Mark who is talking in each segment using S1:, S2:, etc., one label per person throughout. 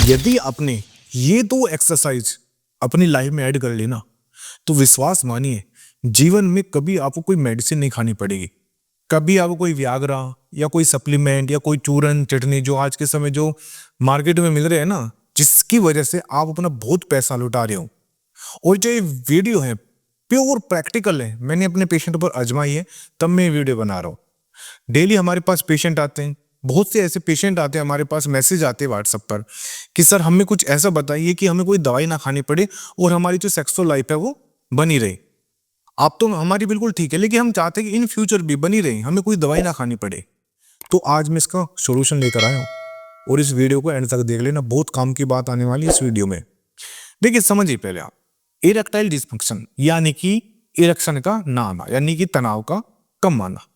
S1: यदि आपने ये दो एक्सरसाइज अपनी लाइफ में ऐड कर ली ना, तो विश्वास मानिए जीवन में कभी आपको कोई मेडिसिन नहीं खानी पड़ेगी। कभी आपको कोई व्याग्रा या कोई सप्लीमेंट या कोई चूरन चटनी जो आज के समय जो मार्केट में मिल रहे हैं ना, जिसकी वजह से आप अपना बहुत पैसा लुटा रहे हो। और जो ये वीडियो है प्योर प्रैक्टिकल है, मैंने अपने पेशेंट पर आजमाई है, तब मैं ये वीडियो बना रहा हूँ। डेली हमारे पास पेशेंट आते हैं, बहुत से ऐसे पेशेंट आते हैं हमारे पास, मैसेज आते हैं व्हाट्सएप पर कि सर हमें कुछ ऐसा बताइए कि हमें कोई दवाई ना खानी पड़े और हमारी जो सेक्सुअल लाइफ है वो बनी रहे। आप तो हमारी बिल्कुल ठीक है, लेकिन हम चाहते हैं कि इन फ्यूचर भी बनी रहे, हमें कोई दवाई ना खानी पड़े। तो आज मैं इसका सोल्यूशन लेकर आया हूँ और इस वीडियो को एंड तक देख लेना, बहुत काम की बात आने वाली है इस वीडियो में। देखिए समझिए पहले आप, इरेक्टाइल डिस्फंक्शन यानी कि इरेक्शन का ना आना, यानी कि तनाव का कम आना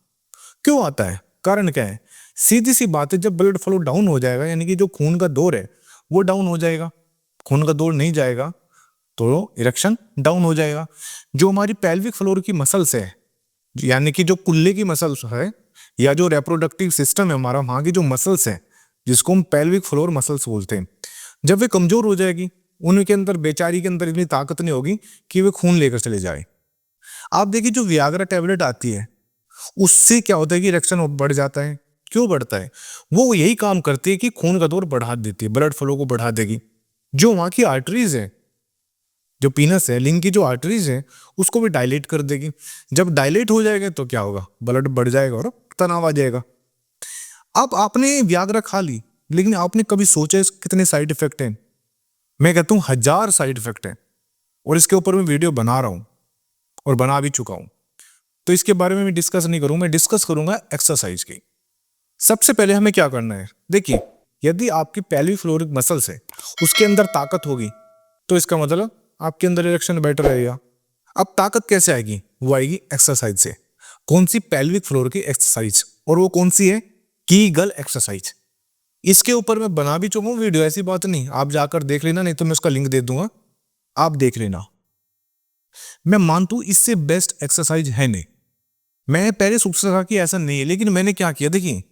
S1: क्यों आता है, कारण क्या है? सीधी सी बात है, जब ब्लड फ्लो डाउन हो जाएगा यानी कि जो खून का दौर है वो डाउन हो जाएगा, खून का दौर नहीं जाएगा तो इरेक्शन डाउन हो जाएगा। जो हमारी पेल्विक फ्लोर की मसल्स है, यानी कि जो कुल्ले की मसल्स है या जो रिप्रोडक्टिव सिस्टम है हमारा, वहां की जो मसल्स है जिसको हम पेल्विक फ्लोर मसल्स बोलते हैं, जब वे कमजोर हो जाएगी, उनके अंदर बेचारी के अंदर इतनी ताकत नहीं होगी कि वे खून लेकर चले जाए। आप देखिए जो वियाग्रा टैबलेट आती है उससे क्या होता है कि इरेक्शन बढ़ जाता है। क्यों बढ़ता है? वो यही काम करती है कि खून का दौर बढ़ा देती है, ब्लड फ्लो को बढ़ा देगी। जो वहां की आर्टरीज है, जो पीनस है, लिंग की जो आर्टरीज है, उसको भी डायलेट कर देगी। जब डायलेट हो जाएगा तो क्या होगा? ब्लड बढ़ जाएगा और तनाव आ जाएगा। अब आपने व्याग्रा खा ली, लेकिन आपने कभी सोचा इसके कितने साइड इफेक्ट हैं? मैं कहता हूं 1000 साइड इफेक्ट हैं, और इसके ऊपर मैं वीडियो बना रहा हूं और बना भी चुका हूं। तो इसके बारे में मैं डिस्कस नहीं करूंगा, मैं डिस्कस करूंगा एक्सरसाइज की। सबसे पहले हमें क्या करना है, देखिए यदि आपकी पेल्विक फ्लोरिक मसल्स है उसके अंदर ताकत होगी तो इसका मतलब आपके अंदर इरेक्शन बेटर रहेगा। अब ताकत कैसे आएगी? वो आएगी एक्सरसाइज से। कौन सी? पेल्विक फ्लोर की एक्सरसाइज। और वो कौन सी है? Kegel exercise. इसके ऊपर मैं बना भी चुका हूं वीडियो, ऐसी बात नहीं, आप जाकर देख लेना, नहीं तो मैं उसका लिंक दे दूंगा, आप देख लेना। मैं मानता हूं इससे बेस्ट एक्सरसाइज है नहीं। मैं पहले सोचता था कि ऐसा नहीं है, लेकिन मैंने क्या किया, देखिए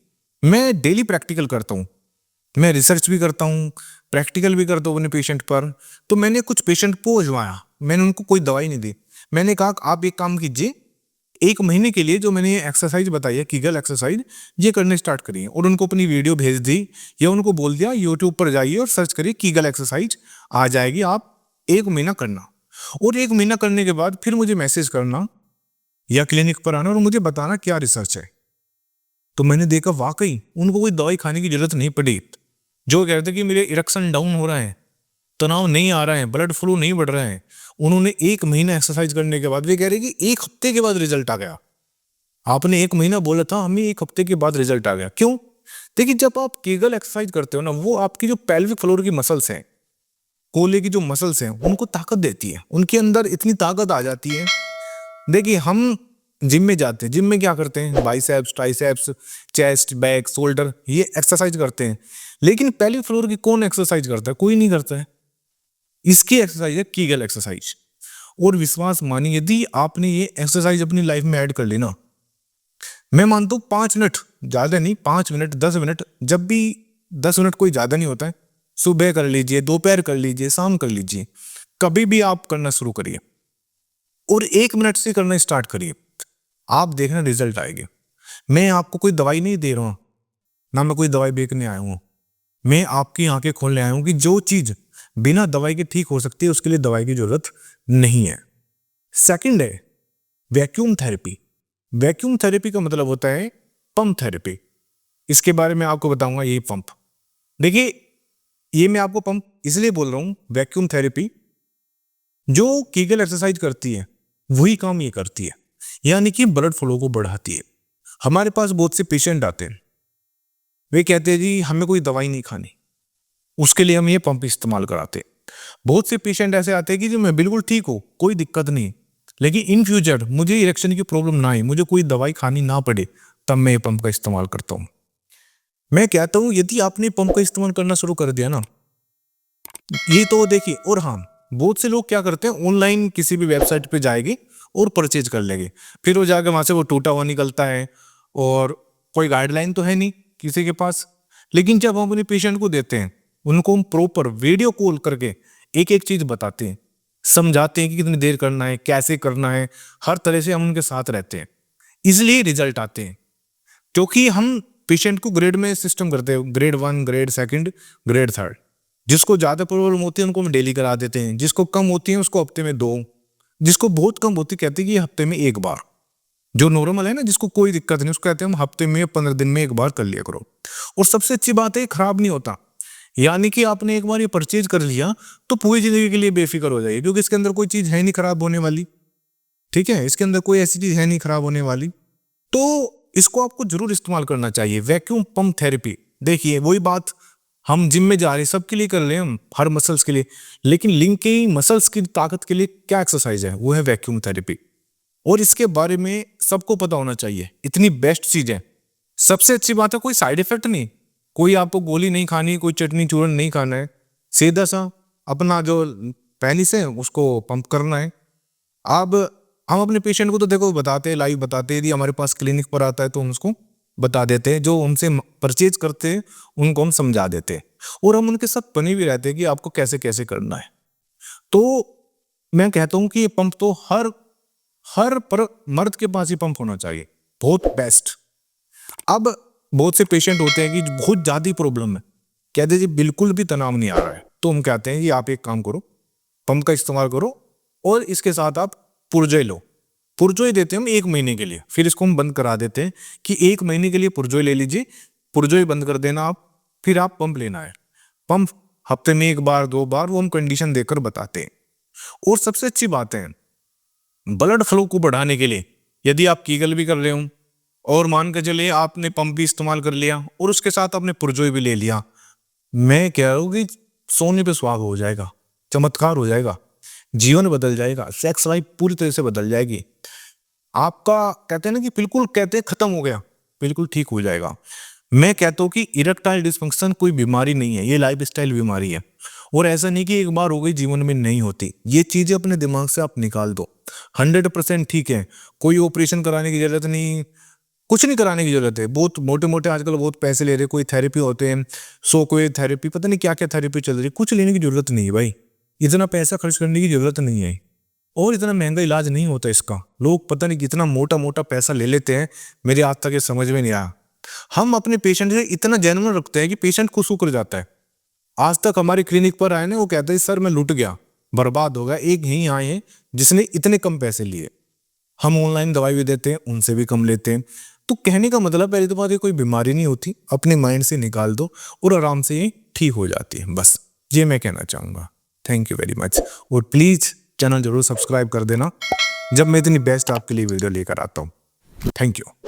S1: मैं डेली प्रैक्टिकल करता हूँ, मैं रिसर्च भी करता हूँ, प्रैक्टिकल भी करता हूँ अपने पेशेंट पर। तो मैंने कुछ पेशेंट को आजमाया, मैंने उनको कोई दवाई नहीं दी। मैंने कहा आप एक काम कीजिए, 1 महीने के लिए जो मैंने ये एक्सरसाइज बताई है कीगल एक्सरसाइज, ये करने स्टार्ट करिए। और उनको अपनी वीडियो भेज दी या उनको बोल दिया यूट्यूब पर जाइए और सर्च करिए कीगल एक्सरसाइज, आ जाएगी, आप 1 महीना करना। और 1 महीना करने के बाद फिर मुझे मैसेज करना या क्लिनिक पर आना और मुझे बताना क्या रिसर्च है। तो मैंने देखा वाकई उनको कोई दवाई खाने की जरूरत नहीं पड़ी। जो कह रहे थे कि मेरे इरेक्शन डाउन हो रहा है, तनाव नहीं आ रहा है, ब्लड फ्लो नहीं बढ़ रहा है, उन्होंने 1 महीना एक्सरसाइज करने के बाद वे कह रहे कि 1 हफ्ते के बाद रिजल्ट आ गया। आपने 1 महीना बोला था, हमें 1 हफ्ते के बाद रिजल्ट आ गया। क्यों? देखिए जब आप कीगल एक्सरसाइज करते हो ना, वो आपकी जो पेल्विक फ्लोर की मसल्स हैं, कोले की जो मसल्स हैं, उनको ताकत देती है, उनके अंदर इतनी ताकत आ जाती है। देखिए हम जिम में जाते हैं, जिम में क्या करते हैं? Biceps, triceps, chest, back, shoulder, ये एक्सरसाइज करते हैं। लेकिन पेल्विक फ्लोर की कौन एक्सरसाइज करता है? कोई नहीं करता है। इसकी एक्सरसाइज है कीगल एक्सरसाइज। और विश्वास मानिए यदि आपने ये एक्सरसाइज अपनी लाइफ में ऐड कर ली ना, मैं मानता हूँ 5 मिनट, ज्यादा नहीं, 5 मिनट, 10 मिनट, जब भी 10 मिनट कोई ज्यादा नहीं होता है, सुबह कर लीजिए, दोपहर कर लीजिए, शाम कर लीजिए, कभी भी आप करना शुरू करिए और 1 मिनट से करना स्टार्ट करिए, आप देखना रिजल्ट आएगी। मैं आपको कोई दवाई नहीं दे रहा हूं, ना मैं कोई दवाई बेचने आया हूं, मैं आपकी आंखें खोलने आया हूं कि जो चीज बिना दवाई के ठीक हो सकती है उसके लिए दवाई की जरूरत नहीं है। सेकंड है वैक्यूम थेरेपी। वैक्यूम थेरेपी का मतलब होता है पंप थेरेपी। इसके बारे में आपको बताऊंगा। ये पंप, देखिए ये मैं आपको पंप इसलिए बोल रहा हूं, वैक्यूम थेरेपी जो कीगल एक्सरसाइज करती है वही काम ये करती है, यानी कि ब्लड फ्लो को बढ़ाती है। हमारे पास बहुत से पेशेंट आते हैं, वे कहते हैं जी हमें कोई दवाई नहीं खानी, उसके लिए हम ये पंप इस्तेमाल कराते हैं। बहुत से पेशेंट ऐसे आते हैं कि जी मैं बिल्कुल ठीक हूँ, कोई दिक्कत नहीं, लेकिन इन फ्यूचर मुझे इरेक्शन की प्रॉब्लम ना आए, मुझे कोई दवाई खानी ना पड़े, तब मैं ये पंप का इस्तेमाल करता हूँ। मैं कहता हूँ यदि आपने पंप का इस्तेमाल करना शुरू कर दिया ना, ये तो देखिए। और हाँ, बहुत से लोग क्या करते हैं, ऑनलाइन किसी भी वेबसाइट पे जाएंगे और परचेज कर लेंगे, फिर वो जाके वहां से वो टूटा हुआ निकलता है और कोई गाइडलाइन तो है नहीं किसी के पास। लेकिन जब हम अपने पेशेंट को देते हैं उनको हम प्रॉपर वीडियो कॉल करके एक एक चीज बताते हैं, समझाते हैं कि कितनी देर करना है, कैसे करना है, हर तरह से हम उनके साथ रहते हैं, इसलिए रिजल्ट आते हैं। क्योंकि हम पेशेंट को ग्रेड में सिस्टम करते हैं, ग्रेड 1, ग्रेड 2, ग्रेड 3। जिसको ज्यादा प्रॉब्लम होती है उनको हम डेली करा देते हैं, जिसको कम होती है उसको हफ्ते में 2, जिसको बहुत कम होती कहते हैं कि हफ्ते में 1 बार। जो नॉर्मल है ना, जिसको कोई दिक्कत नहीं, उसको कहते हैं हम हफ्ते में 15 दिन में 1 बार कर लिया करो। और सबसे अच्छी बात है, खराब नहीं होता। यानी कि आपने एक बार ये परचेज कर लिया तो पूरी जिंदगी के लिए बेफिक्र हो जाइए, क्योंकि इसके अंदर कोई चीज है नहीं खराब होने वाली। ठीक है, इसके अंदर कोई ऐसी चीज है नहीं खराब होने वाली, तो इसको आपको जरूर इस्तेमाल करना चाहिए। वैक्यूम पंप थेरेपी, देखिए वही बात, हम जिम में जा रहे हैं, सबके लिए कर रहे हैं, हम हर मसल्स के लिए, लेकिन लिंक के मसल्स की ताकत के लिए क्या एक्सरसाइज है, वो है वैक्यूम थेरेपी। और इसके बारे में सबको पता होना चाहिए, इतनी बेस्ट चीज है। सबसे अच्छी बात है, कोई साइड इफेक्ट नहीं, कोई आपको गोली नहीं खानी, कोई चटनी चूरन नहीं खाना है, सीधा सा अपना जो पेनिस है उसको पंप करना है। अब हम अपने पेशेंट को तो देखो बताते हैं, लाइव बताते हैं, यदि हमारे पास क्लिनिक पर आता है तो हम उसको बता देते हैं, जो हमसे परचेज करते हैं उनको हम समझा देते हैं, और हम उनके साथ बने भी रहते हैं कि आपको कैसे कैसे करना है। तो मैं कहता हूं कि ये पंप तो हर पर मर्द के पास ही पंप होना चाहिए, बहुत बेस्ट। अब बहुत से पेशेंट होते हैं कि बहुत ज्यादा प्रॉब्लम है, कहते जी बिल्कुल भी तनाव नहीं आ रहा है, तो हम कहते हैं कि आप एक काम करो, पंप का इस्तेमाल करो और इसके साथ आप पुरजोई लो। पुरजोई देते हैं हम 1 महीने के लिए, फिर इसको हम बंद करा देते हैं कि 1 महीने के लिए पुरजोई ले लीजिए, पुरजोई बंद कर देना आप, फिर आप पंप लेना है। पंप हफ्ते में 1 बार 2 बार, वो हम कंडीशन देकर बताते हैं। और सबसे अच्छी बात है, ब्लड फ्लो को बढ़ाने के लिए यदि आप कीगल भी कर रहे हो और मान के चलिए आपने पंप भी इस्तेमाल कर लिया और उसके साथ आपने पुरजोई भी ले लिया, मैं कह रहा हूँ कि सोने पे सुहागा हो जाएगा, चमत्कार हो जाएगा, जीवन बदल जाएगा, सेक्स लाइफ पूरी तरह से बदल जाएगी आपका। कहते हैं ना कि बिल्कुल कहते हैं खत्म हो गया, बिल्कुल ठीक हो जाएगा। मैं कहता हूँ कि इरेक्टाइल डिस्फंक्शन कोई बीमारी नहीं है, ये लाइफस्टाइल बीमारी है। और ऐसा नहीं कि एक बार हो गई जीवन में नहीं होती, ये चीजें अपने दिमाग से आप निकाल दो। 100% ठीक है, कोई ऑपरेशन कराने की जरूरत नहीं, कुछ नहीं कराने की जरूरत है। बहुत मोटे मोटे आजकल बहुत पैसे ले रहे, कोई थेरेपी होते हैं, कोई थेरेपी, पता नहीं क्या क्या थेरेपी चल रही है, कुछ लेने की जरूरत नहीं है भाई, इतना पैसा खर्च करने की जरूरत नहीं है, और इतना महंगा इलाज नहीं होता इसका। लोग पता नहीं कितना मोटा मोटा पैसा ले लेते हैं, मेरे आज तक ये समझ में नहीं आया। हम अपने पेशेंट से इतना जेन्युइन रखते हैं कि पेशेंट खुश होकर जाता है। आज तक हमारी क्लिनिक पर आए ना, वो कहते हैं सर मैं लुट गया, बर्बाद हो गया, एक यहीं आए हैं जिसने इतने कम पैसे लिए। हम ऑनलाइन दवाई भी देते हैं, उनसे भी कम लेते हैं। तो कहने का मतलब पहली तो बात, ये कोई बीमारी नहीं होती, अपने माइंड से निकाल दो और आराम से ये ठीक हो जाती है, बस ये मैं कहना चाहूँगा। थैंक यू वेरी मच, और प्लीज़ चैनल जरूर सब्सक्राइब कर देना जब मैं इतनी बेस्ट आपके लिए वीडियो लेकर आता हूँ। Thank you.